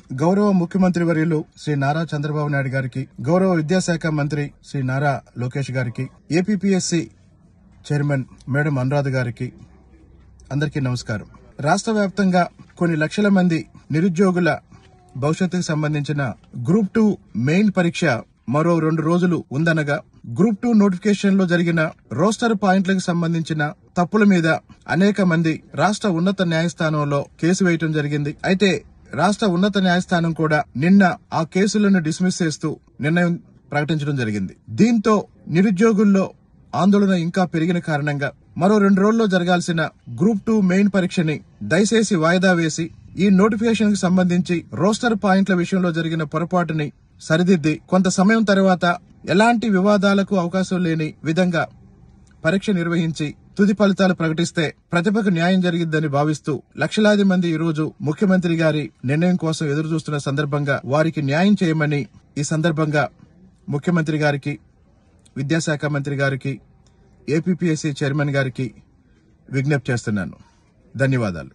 గౌరవ ముఖ్యమంత్రి వర్యులు శ్రీ నారా చంద్రబాబు నాయుడు గారికి, గౌరవ విద్యాశాఖ మంత్రి శ్రీ నారా లోకేష్ గారికి, ఏపీపీఎస్సీ చైర్మన్ మేడం అనురాధ గారికి అందరికీ నమస్కారం. రాష్ట్ర వ్యాప్తంగా కొన్ని లక్షల మంది నిరుద్యోగుల భవిష్యత్తుకు సంబంధించిన గ్రూప్ 2 మెయిన్ పరీక్ష మరో 2 రోజులు ఉందనగా, గ్రూప్ 2 నోటిఫికేషన్ లో జరిగిన రోస్టర్ పాయింట్లకు సంబంధించిన తప్పుల మీద అనేక మంది రాష్ట్ర ఉన్నత న్యాయస్థానంలో కేసు వేయటం జరిగింది. అయితే రాష్ట్ర ఉన్నత న్యాయస్థానం కూడా నిన్న ఆ కేసులను డిస్మిస్ చేస్తూ నిర్ణయం ప్రకటించడం జరిగింది. దీంతో నిరుద్యోగుల్లో ఆందోళన ఇంకా పెరిగిన కారణంగా మరో 2 రోజుల్లో జరగాల్సిన గ్రూప్ 2 మెయిన్ పరీక్షని దయచేసి వాయిదా వేసి ఈ నోటిఫికేషన్ కు సంబంధించి రోస్టర్ పాయింట్ల విషయంలో జరిగిన పొరపాటుని సరిదిద్ది కొంత సమయం తర్వాత ఎలాంటి వివాదాలకు అవకాశం లేని విధంగా పరీక్ష నిర్వహించి తుది ఫలితాలు ప్రకటిస్తే ప్రతిభకు న్యాయం జరిగిద్దని భావిస్తూ లక్షలాది మంది ఈ రోజు ముఖ్యమంత్రి గారి నిర్ణయం కోసం ఎదురు చూస్తున్న సందర్భంగా వారికి న్యాయం చేయమని ఈ సందర్భంగా ముఖ్యమంత్రి గారికి, విద్యాశాఖ మంత్రి గారికి, ఏపీపీఎస్సీ చైర్మన్ గారికి విజ్ఞప్తి చేస్తున్నాను. ధన్యవాదాలు.